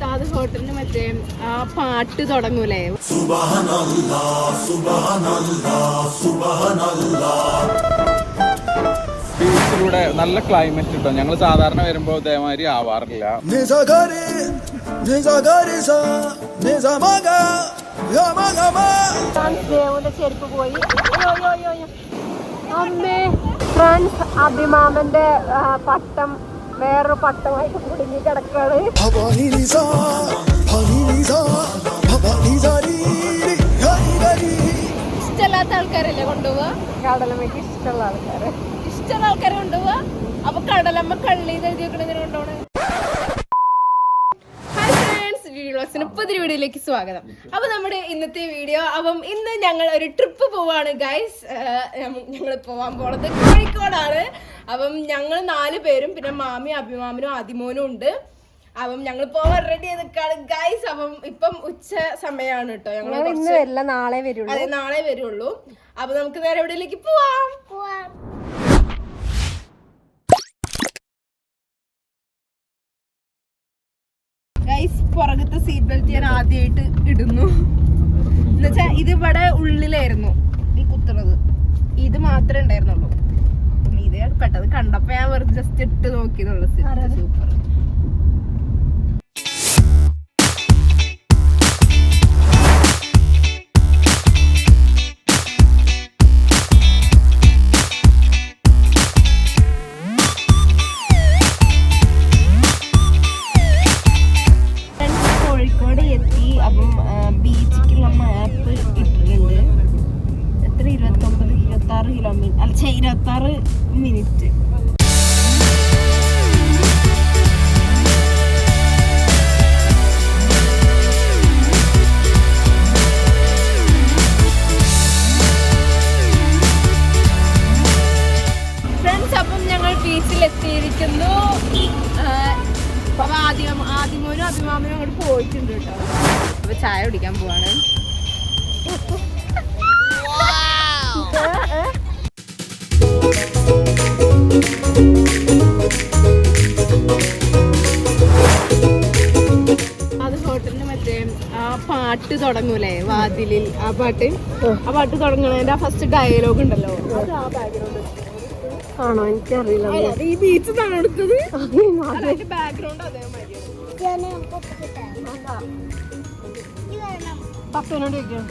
ഉസ്താദ് ഹോട്ടലിന് മറ്റേ ആ പാട്ട് തുടങ്ങൂലേ, ബീച്ചിലൂടെ നല്ല ക്ലൈമറ്റ് കിട്ടും. ഞങ്ങൾ സാധാരണ വരുമ്പോ ഇതേമാതിരി ആവാറില്ല. ചെരുപ്പ് പോയി. അമ്മേ, ഫ്രണ്ട്സ് അഭിമാമന്റെ പട്ടം വേറൊരു പട്ടമായിട്ട് കുടുങ്ങി കിടക്കാണ്. ഇഷ്ടമല്ലാത്ത ആൾക്കാരല്ലേ കൊണ്ടുപോവാ? കടലമ്മക്ക് ഇഷ്ടമുള്ള ആൾക്കാരെ കൊണ്ടുപോവാ. അപ്പൊ കടലമ്മ കള്ളി എഴുതി വെക്കണതിന് കൊണ്ടുപോണേ. പുതിയ വീഡിയോയിലേക്ക് സ്വാഗതം. അപ്പൊ നമ്മുടെ ഇന്നത്തെ വീഡിയോ, അപ്പം ഇന്ന് ഞങ്ങൾ ഒരു ട്രിപ്പ് പോവാണ് ഗൈസ്. ഞങ്ങൾ പോവാൻ പോണത് കോഴിക്കോടാണ്. അപ്പം ഞങ്ങൾ 4 പേരും പിന്നെ മാമി അഭിമാമനും ആദിമോനും ഉണ്ട്. അപ്പം ഞങ്ങൾ പോവാൻ റെഡി ചെയ്ത് നിൽക്കാണ് ഗൈസ്. അപ്പം ഇപ്പം ഉച്ച സമയമാണ് കേട്ടോ. ഞങ്ങൾ ഇന്ന് വരില്ല, നാളെ വരുള്ളൂ. അതെ, നാളെ വരുള്ളൂ. അപ്പൊ നമുക്ക് നേരെ എവിടെയിലേക്ക് പോവാം. പുറകത്തെ സീറ്റ് ബെൽറ്റ് ഞാൻ ആദ്യമായിട്ട് ഇടുന്നു. എന്നുവെച്ചാ ഇത് ഇവിടെ ഉള്ളിലായിരുന്നു ഈ കുത്തുന്നത്, ഇത് മാത്രമേ ഉണ്ടായിരുന്നുള്ളൂ. ഇത് പെട്ടത് കണ്ടപ്പോ ഞാൻ വെറുതെ ജസ്റ്റ് ഇട്ട് നോക്കിയെന്നുള്ളു. സൂപ്പർ. ബീച്ചിലെത്തിയിരിക്കുന്നു. ആദിമോനും അഭിമാമനും അങ്ങോട്ട് പോയിട്ടുണ്ട് കേട്ടോ. അപ്പൊ ചായ കുടിക്കാൻ പോവാണ്. അത് ഹോട്ടലിന് മറ്റേ ആ പാട്ട് തുടങ്ങൂലേ, വാതിലിൽ ആ പാട്ട് തുടങ്ങണതിന്റെ ആ ഫസ്റ്റ് ഡയലോഗ് ഉണ്ടല്ലോ, അത് ആ ബാക്ക്ഗ്രൗണ്ട് ആണോ? എനിക്കറിയില്ല. ഈ ബീച്ച് നിന്നാണ് എടുത്തത്. ബാക്ക്ഗ്രൗണ്ട് അതേമാതിരി. പപ്പനോട് ചോദിക്കാം.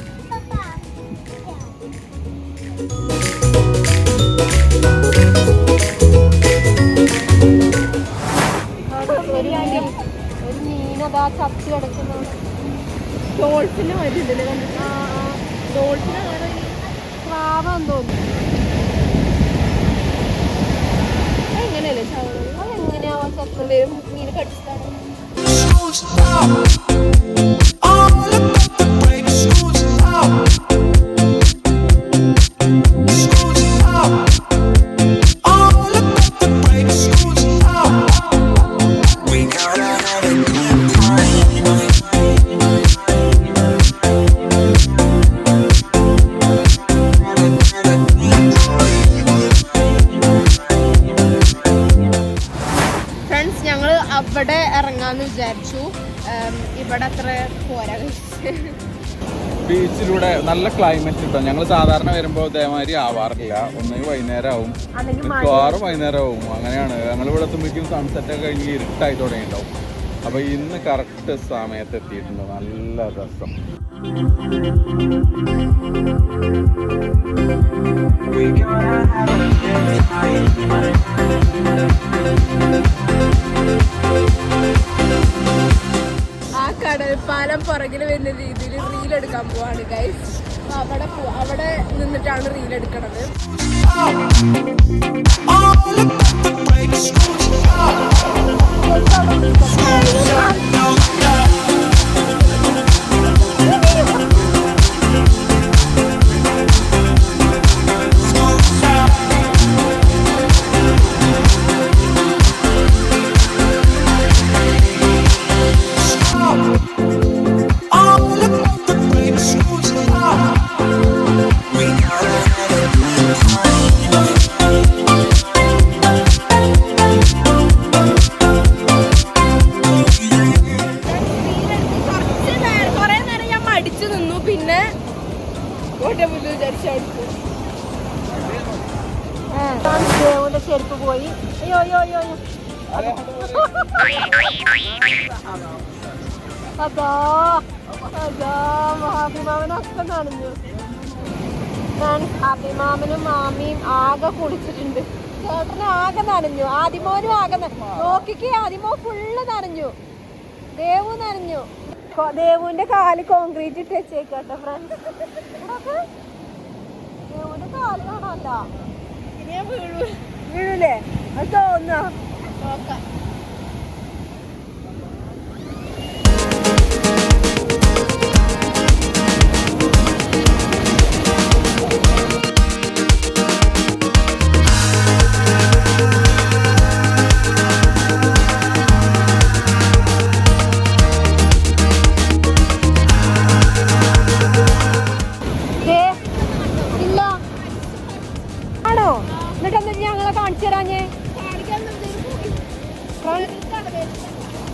ഒരു മീനതാ ചത്ത് കിടക്കുന്ന ഡോൾഫിന് വരുന്നില്ലേ? ഡോൾഫിനാണ് പ്രാവെന്ന് തോന്നുന്നു. എങ്ങനെയല്ലേ ചാവുന്നത്? അതെങ്ങനെയാവാ ചത്തത്? മീൻ കടിച്ചിട്ടാണ്. അവിടെ ഇറങ്ങാന്ന് വിചാരിച്ചു. ഇവിടെ അത്ര പോരാ. ബീച്ചിലൂടെ നല്ല ക്ലൈമറ്റ് കിട്ടും. ഞങ്ങൾ സാധാരണ വരുമ്പോ ഇതേമാതിരി ആവാറില്ല. ഒന്നെങ്കിൽ വൈകുന്നേരം ആവും, മിക്കവാറും വൈകുന്നേരം ആവും. അങ്ങനെയാണ്. ഞങ്ങൾ ഇവിടെ എത്തുമ്പോഴേക്കും സൺസെറ്റ് ഒക്കെ കഴിഞ്ഞ് ഇരുട്ടായി തുടങ്ങിയിട്ടുണ്ടാവും. അപ്പൊ ഇന്ന് കറക്റ്റ് സമയത്ത് എത്തിയിട്ടുണ്ട്. നല്ല രസം. ആ കടൽപ്പാലം പുറകിൽ വരുന്ന രീതിയിൽ റീൽ എടുക്കാൻ പോവാണ് ഗൈസ്. അവിടെ നിന്നിട്ടാണ് റീൽ എടുക്കണത്. ചെരുപ്പ് പോയി. അയ്യോ അയ്യോ അയ്യോ അതാ അതാ അഭിമാമനൊക്കെ നനഞ്ഞു. അഭിമാമനും മാമിയും ആകെ കുളിച്ചിട്ടുണ്ട്. ചേട്ടന് ആകെ നനഞ്ഞു. ആദിമോനും ആകെ നോക്കിക്ക്. ആദിമോ ഫുള്ള് നനഞ്ഞു. ദേവു നനഞ്ഞു. ദേവുവിന്റെ കാല് കോൺക്രീറ്റ് ഇട്ട് വെച്ചേക്കട്ടെ ഫ്രണ്ട്സ്. ദേവുവിന്റെ കാല് കാണാല്ല. വീഴൂലേ? അത് തോന്നുക. നോക്കാം.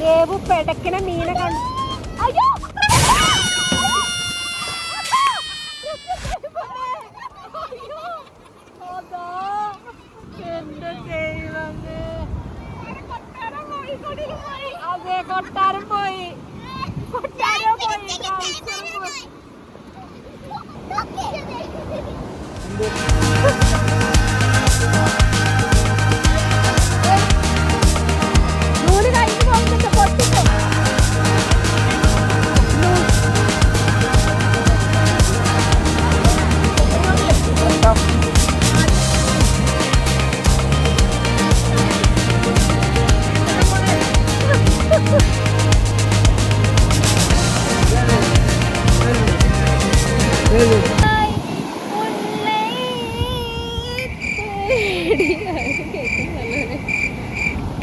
ദേവു പെടക്കണ മീനെ കണ്ടു. അയ്യോ എന്റെ ദൈവമേ. അതെ കൊട്ടാരം പോയി. കൊട്ടാരം പോയി. നൂല് കഴിഞ്ഞു പോകുന്നുണ്ട്. പൊട്ടിപ്പോ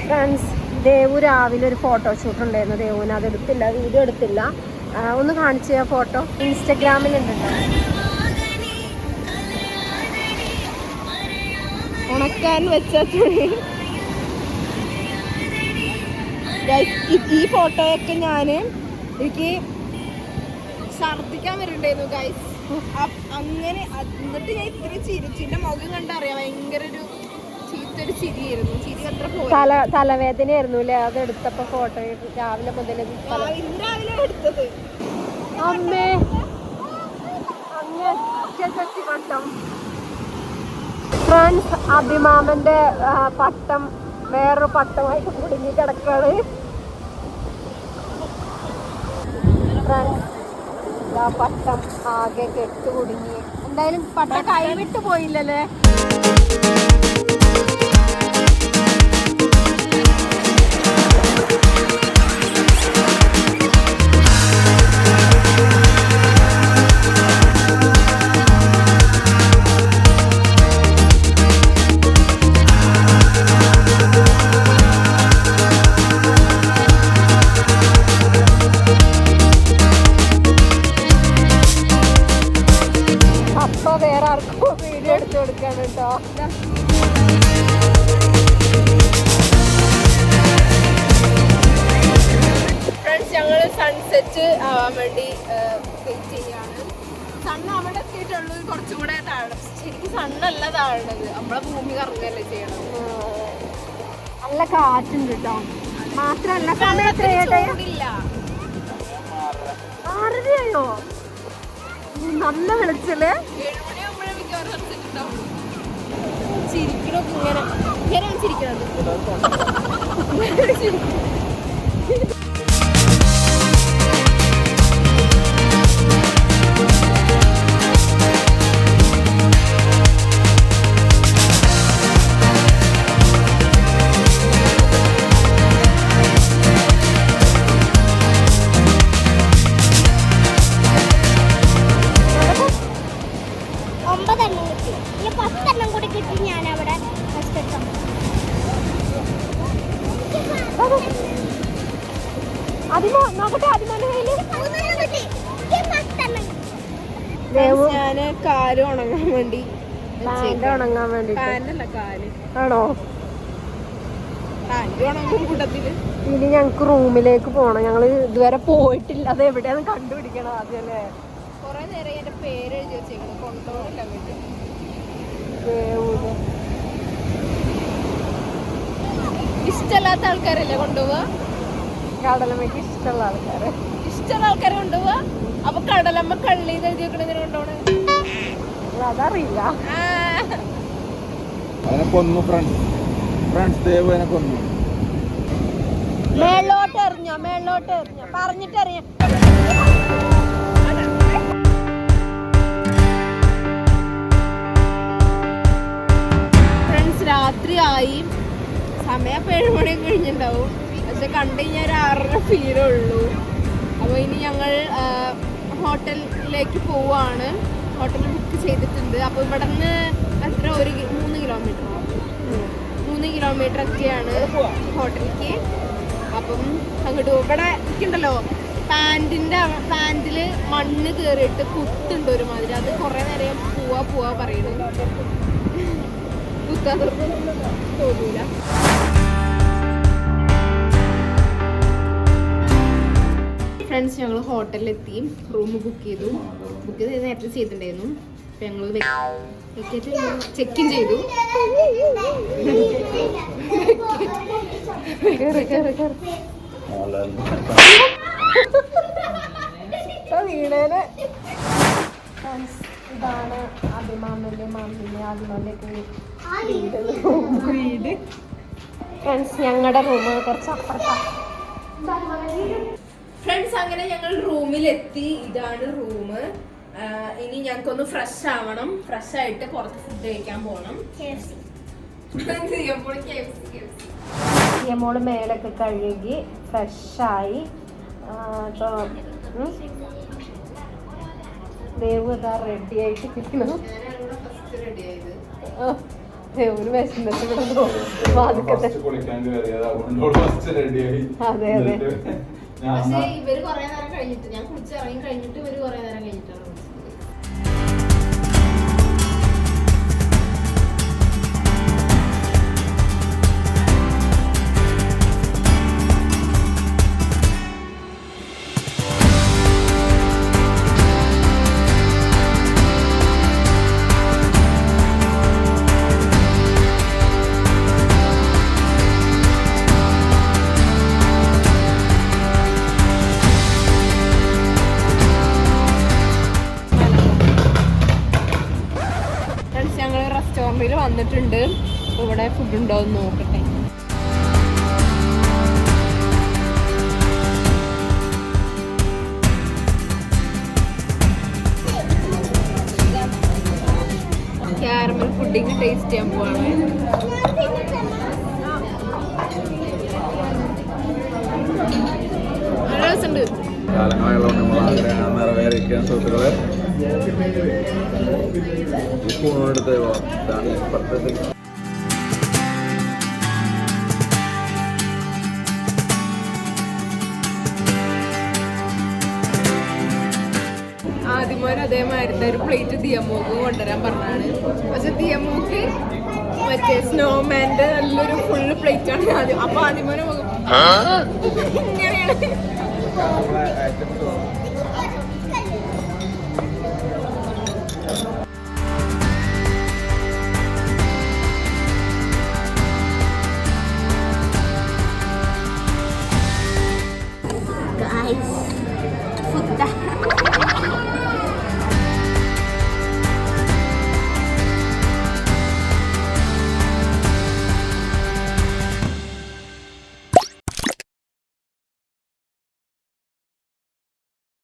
ഫ്രണ്ട്സ്, ദേവു രാവിലെ ഒരു ഫോട്ടോഷൂട്ട് ഉണ്ടായിരുന്നു. ദേവുവിന് അത് എടുത്തില്ല, വീഡിയോ എടുത്തില്ല. ഒന്ന് കാണിച്ചു ആ ഫോട്ടോ. ഇൻസ്റ്റഗ്രാമിലുണ്ട്. ഉണക്കാൻ വെച്ച തുണി. ഈ ഫോട്ടോയൊക്കെ എനിക്ക് ഛർദിക്കാൻ വരുന്നുണ്ടായിരുന്നു ഗൈസ്. അങ്ങനെ എന്നിട്ട് ഞാൻ ഇത്ര ചിരിച്ചിന്റെ മുഖം കണ്ടറിയാം. ഭയങ്കര ഒരു ചീത്തൊരു ചിരിയായിരുന്നു. ചിരി അത്ര തലവേദനയായിരുന്നു അല്ലേ അത് എടുത്തപ്പോ ഫോട്ടോ. രാവിലെ മുതൽ രാവിലെ എടുത്തത്. അമ്മേ പട്ടം. ഫ്രണ്ട്സ്, അഭിമാമന്റെ പട്ടം വേറൊരു പട്ടമായിട്ട് കുടുങ്ങി കിടക്കാണ്. ഫ്രണ്ട്സ്, പട്ടം ആകെ കെട്ട് കുടുങ്ങി. എന്തായാലും പട്ടം കൈവിട്ട് പോയില്ലല്ലേ. അപ്പൊ വേറെ ആർക്കും വീഡിയോ എടുത്തു കൊടുക്കാണ് കേട്ടോ. ഫ്രണ്ട്സ്, ഞങ്ങൾ സൺസെറ്റ് ആവാൻ വേണ്ടി വെയിറ്റ് ചെയ്യാണ്. സണ്ണ് അവിടെ എത്തിയിട്ടുള്ളൂ. കുറച്ചും കൂടെ താഴെ. ശരിക്കും സണ്ണല്ല താഴണത്, നമ്മളെ ഭൂമി കറങ്ങല്ലേ ചെയ്യണം. നല്ല കാറ്റുണ്ട് കേട്ടോ. മാത്രല്ല സമയത്തില്ല. 6:30 നല്ല വെളിച്ചല്ലേ. 7 മണിയാകുമ്പോഴേ മിക്കവാറും സൺസെറ്റ് ഉണ്ടാവും. ചിരിക്കണൊക്കെ ഇങ്ങനെയാണ് ചിരിക്കണത്. ഞാന് കാല് ഉണങ്ങാൻ വേണ്ടി ഉണങ്ങാൻ വേണ്ടി ആണോ. ഇനി ഞങ്ങക്ക് റൂമിലേക്ക് പോണം. ഞങ്ങള് ഇതുവരെ പോയിട്ടില്ല. അത് എവിടെയാന്ന് കണ്ടുപിടിക്കണം ആദ്യം അല്ലേ. കൊറേ നേരം എന്റെ പേര് എഴുതി വെച്ചേക്കണം. കൊണ്ടോണില്ല വീട്ടിൽ. ഇഷ്ടമല്ലാത്ത ആൾക്കാരല്ലേ കൊണ്ടുപോവാ? കടലമ്മയ്ക്ക് ഇഷ്ടമുള്ള ആൾക്കാരെ കൊണ്ടുപോവാ. അപ്പൊ കടലമ്മ കള്ളി എഴുതി വെക്കണതിന് കൊണ്ടുപോണേ അതറിയില്ല. അതിനെ കൊന്നു ഫ്രണ്ട്സ് ദേവ് അതിനെ കൊന്നു. മേളോട്ട് എറിഞ്ഞോ പറഞ്ഞിട്ട് എറിഞ്ഞോ. ഫ്രണ്ട്സ് രാത്രിയായി, സമയം 7 മണിയൊക്കെ കഴിഞ്ഞിട്ടുണ്ടാവും. പക്ഷെ കണ്ടു കഴിഞ്ഞാൽ ഒരു 6:30 ഫീലേ ഉള്ളൂ. അപ്പോൾ ഇനി ഞങ്ങൾ ഹോട്ടലിലേക്ക് പോവാണ്. ഹോട്ടൽ ബുക്ക് ചെയ്തിട്ടുണ്ട്. അപ്പോൾ ഇവിടെ നിന്ന് എത്ര 3 കിലോമീറ്റർ ഒക്കെയാണ് ഹോട്ടലിലേക്ക്. അപ്പം അങ്ങോട്ട് ഇവിടെ ഉണ്ടല്ലോ പാൻറ്റിൽ മണ്ണ് കയറിയിട്ട് കുത്തുണ്ട് ഒരുമാതിരി. അത് കുറേ നേരം പോവാ പറയുന്നു. കുത്താൻ തോന്നൂല. ഫ്രണ്ട്സ് ഞങ്ങൾ ഹോട്ടലിലെത്തി, റൂം ബുക്ക് ചെയ്ത് നേരത്തെ ചെയ്തിട്ടുണ്ടായിരുന്നു. അപ്പം ഞങ്ങൾ ചെക്ക് ഇൻ ചെയ്തു. ഇതാണ് അഭിമാന്റെ വീട്. ഫ്രണ്ട്സ് ഞങ്ങളുടെ റൂം കുറച്ച് അപ്പുറത്താണ്. ഫ്രണ്ട്സ് അങ്ങനെ ഞങ്ങൾ റൂമിലെത്തി. ഇതാണ് റൂം. ഇനി ഞങ്ങൾക്കൊന്ന് ഫ്രഷ് ആവണം. ഫ്രഷ് ആയിട്ട് പുറത്ത് ഫുഡ് കഴിക്കാൻ പോകണം. മോള് മേലൊക്കെ കഴുകി ഫ്രഷായി. ദേവ് ഇതാ റെഡി ആയിട്ട് ഇരിക്കണം. ദേവിന് വിശന്നിട്ട് അതെ അതെ. പക്ഷേ ഇവര് കുറെ നേരം കഴിഞ്ഞിട്ട്, ഞാൻ കുടിച്ചിറങ്ങി കഴിഞ്ഞിട്ട് ഇവര് കുറെ നേരം കഴിഞ്ഞിട്ടാണ്. റെസ്റ്റോറൻറ്റിൽ വന്നിട്ടുണ്ട്. ഇവിടെ ഫുഡ് ഉണ്ടോ എന്ന് നോക്കട്ടെ. ക്യാരമൽ പുഡിങ് ടേസ്റ്റ് ചെയ്യാൻ പോവാണ്. നല്ല രസമുണ്ട്. നിറവേറിക്കാൻ സുഹൃത്തുക്കളെ സ്പൂണെടുത്ത് ആദ്യമോൻ അതേമാതിരി ഒരു പ്ലേറ്റ് ദിയമോക്ക് കൊണ്ടുവരാൻ പറഞ്ഞാണ്. പക്ഷെ ദിയമോക്ക് മറ്റേ സ്നോമാൻ്റെ നല്ലൊരു ഫുള്ള് പ്ലേറ്റ് ആണ് ആദ്യം. അപ്പൊ ആദ്യമോനെ ഇങ്ങനെയാണ്.